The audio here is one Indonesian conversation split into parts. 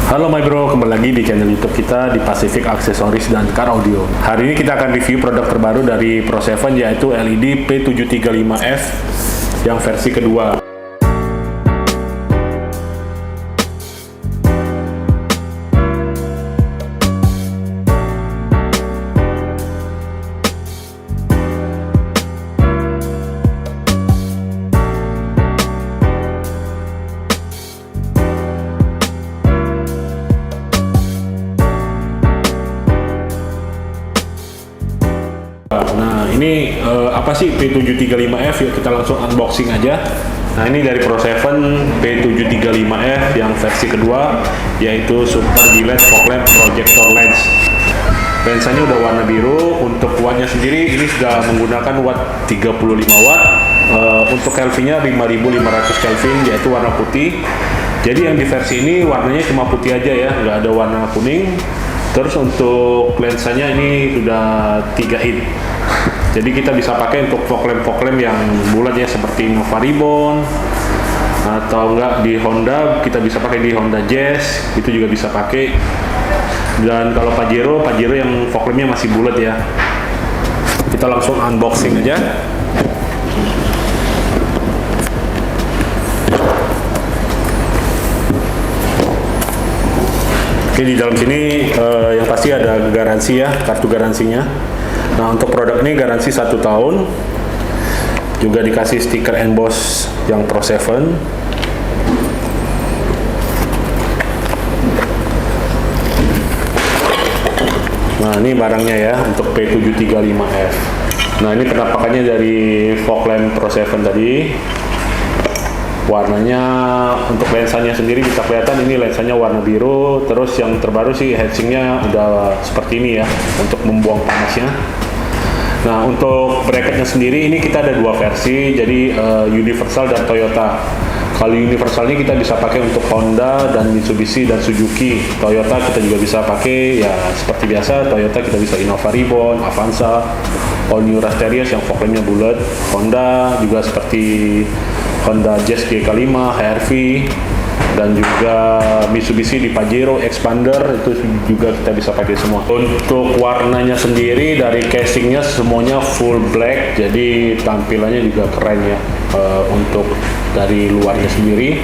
Halo my bro, kembali lagi di channel YouTube kita di Pacific Accessories dan Car Audio. Hari ini kita akan review produk terbaru dari Pro7 yaitu LED P735F yang versi kedua. Nah ini apa sih P735F? Yuk kita langsung unboxing aja. Nah ini dari Pro7 P735F yang versi kedua yaitu Super Billet Fog Lamp Projector Lens. Lensanya udah warna biru. Untuk wattnya sendiri ini sudah menggunakan watt 35 watt. Untuk Kelvinnya 5500 Kelvin yaitu warna putih. Jadi yang di versi ini warnanya cuma putih aja ya, nggak ada warna kuning. Terus untuk lensanya ini sudah 3 in. Jadi kita bisa pakai untuk fog lamp yang bulat ya seperti Nova Ribbon, atau enggak di Honda kita bisa pakai di Honda Jazz, itu juga bisa pakai. Dan kalau Pajero yang fog lampnya masih bulat ya. Kita langsung unboxing aja. Oke, di dalam sini yang pasti ada garansi ya, kartu garansinya. Nah untuk produk ini garansi 1 tahun, juga dikasih stiker emboss yang Pro7. Nah ini barangnya ya untuk P735F. Nah ini penampakannya dari fog lamp Pro7 tadi. Warnanya untuk lensanya sendiri bisa kelihatan ini lensanya warna biru. Terus yang terbaru sih heatsinknya udah seperti ini ya untuk membuang panasnya. Nah untuk bracketnya sendiri ini kita ada 2 versi, jadi universal dan Toyota. Kalau universalnya kita bisa pakai untuk Honda dan Mitsubishi dan Suzuki. Toyota kita juga bisa pakai ya seperti biasa. Toyota kita bisa Innova Ribbon, Avanza, All New Rasterios yang fog lampnya bulat. Honda juga seperti Honda Jazz GK5, HRV, dan juga Mitsubishi di Pajero, Expander itu juga kita bisa pakai semua. Untuk warnanya sendiri dari casingnya semuanya full black, jadi tampilannya juga keren ya. Untuk dari luarnya sendiri.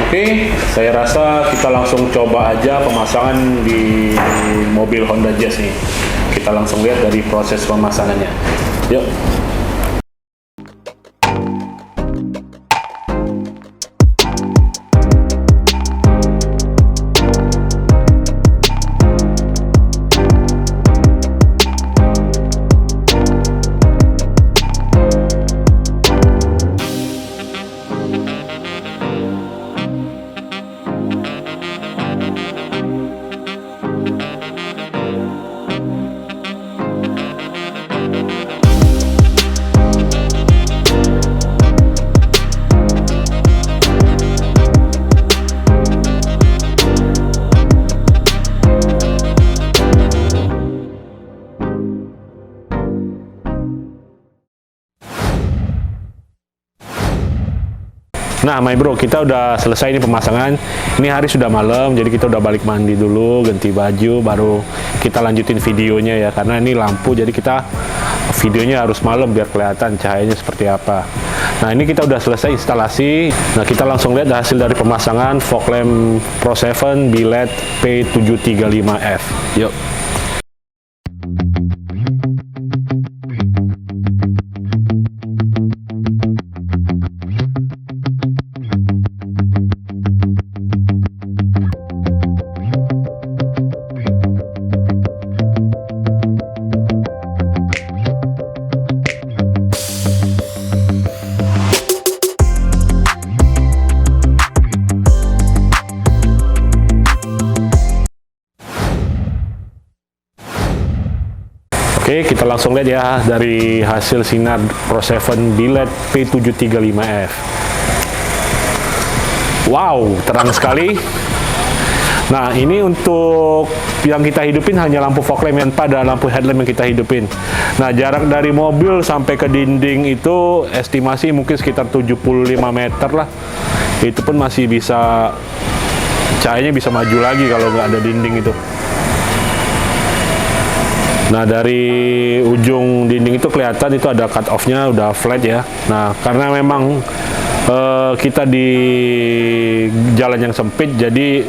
Oke, saya rasa kita langsung coba aja pemasangan di mobil Honda Jazz nih. Kita langsung lihat dari proses pemasangannya. Yuk. Nah, my bro, kita udah selesai nih pemasangan. Ini hari sudah malam, jadi kita udah balik mandi dulu, ganti baju, baru kita lanjutin videonya ya. Karena ini lampu, jadi kita videonya harus malam biar kelihatan cahayanya seperti apa. Nah, ini kita udah selesai instalasi. Nah, kita langsung lihat hasil dari pemasangan fog lamp Pro7 Billet P735F. Yuk. Oke, kita langsung lihat ya dari hasil sinar Pro7 Billet P735F. Wow, terang sekali. Nah, ini untuk yang kita hidupin hanya lampu fog lamp yang pada lampu headlamp yang kita hidupin. Nah, jarak dari mobil sampai ke dinding itu estimasi mungkin sekitar 75 meter lah. Itu pun masih bisa cahayanya bisa maju lagi kalau nggak ada dinding itu. Nah, dari ujung dinding itu kelihatan itu ada cut off-nya, udah flat ya. Nah, karena memang kita di jalan yang sempit, jadi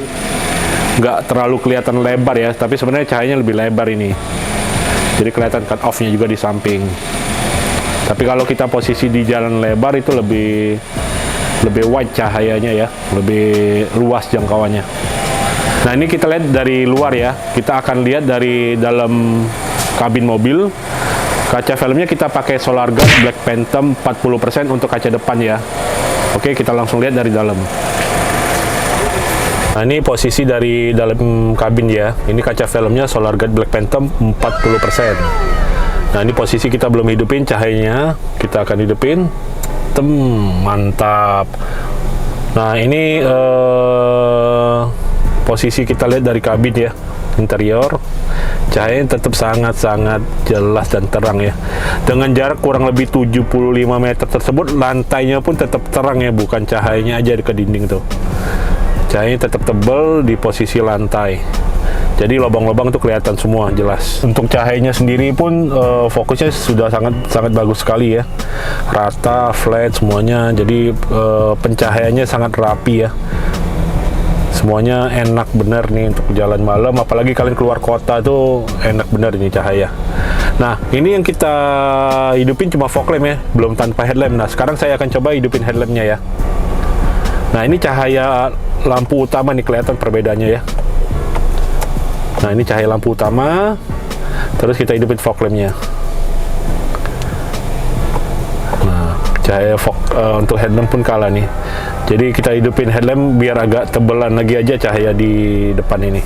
nggak terlalu kelihatan lebar ya. Tapi sebenarnya cahayanya lebih lebar ini. Jadi kelihatan cut off-nya juga di samping. Tapi kalau kita posisi di jalan lebar itu lebih wide cahayanya ya, lebih luas jangkauannya. Nah, ini kita lihat dari luar ya. Kita akan lihat dari dalam kabin mobil. Kaca filmnya kita pakai Solar Guard Black Phantom 40% untuk kaca depan ya. Oke, kita langsung lihat dari dalam. Nah, ini posisi dari dalam kabin ya. Ini kaca filmnya Solar Guard Black Phantom 40%. Nah, ini posisi kita belum hidupin cahayanya. Kita akan hidupin. Mantap. Nah, ini posisi kita lihat dari kabin ya, interior. Cahayanya tetap sangat-sangat jelas dan terang ya. Dengan jarak kurang lebih 75 meter tersebut, lantainya pun tetap terang ya, bukan cahayanya aja ke dinding tuh. Cahayanya tetap tebal di posisi lantai. Jadi lubang-lubang tuh kelihatan semua jelas. Untuk cahayanya sendiri pun fokusnya sudah sangat bagus sekali ya. Rata, flat semuanya. Jadi pencahayaannya sangat rapi ya. Semuanya enak bener nih untuk jalan malam, apalagi kalian keluar kota tuh enak bener ini cahaya. Nah, ini yang kita hidupin cuma fog lamp ya, belum tanpa headlamp. Nah, sekarang saya akan coba hidupin headlampnya ya. Nah, ini cahaya lampu utama nih, kelihatan perbedaannya ya. Nah, ini cahaya lampu utama, terus kita hidupin fog lampnya. Nah, cahaya fog untuk headlamp pun kalah nih. Jadi kita hidupin headlamp biar agak tebelan lagi aja cahaya di depan ini.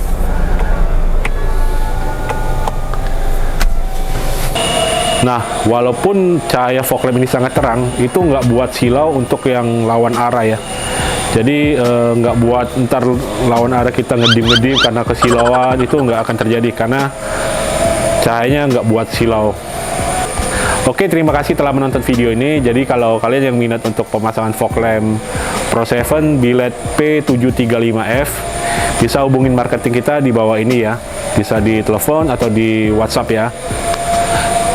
Nah, walaupun cahaya fog lamp ini sangat terang, itu nggak buat silau untuk yang lawan arah ya. Jadi nggak buat ntar lawan arah kita ngedim-ngedim karena kesilauan, itu nggak akan terjadi karena cahayanya nggak buat silau. Oke, terima kasih telah menonton video ini. Jadi kalau kalian yang minat untuk pemasangan fog lamp Pro 7 Billet P735F, bisa hubungin marketing kita di bawah ini ya. Bisa di telepon atau di WhatsApp ya.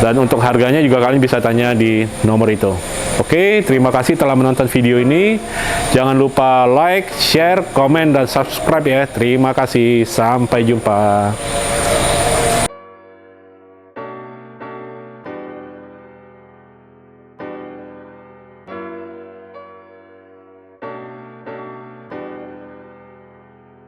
Dan untuk harganya juga kalian bisa tanya di nomor itu. Oke, terima kasih telah menonton video ini. Jangan lupa like, share, komen, dan subscribe ya. Terima kasih. Sampai jumpa.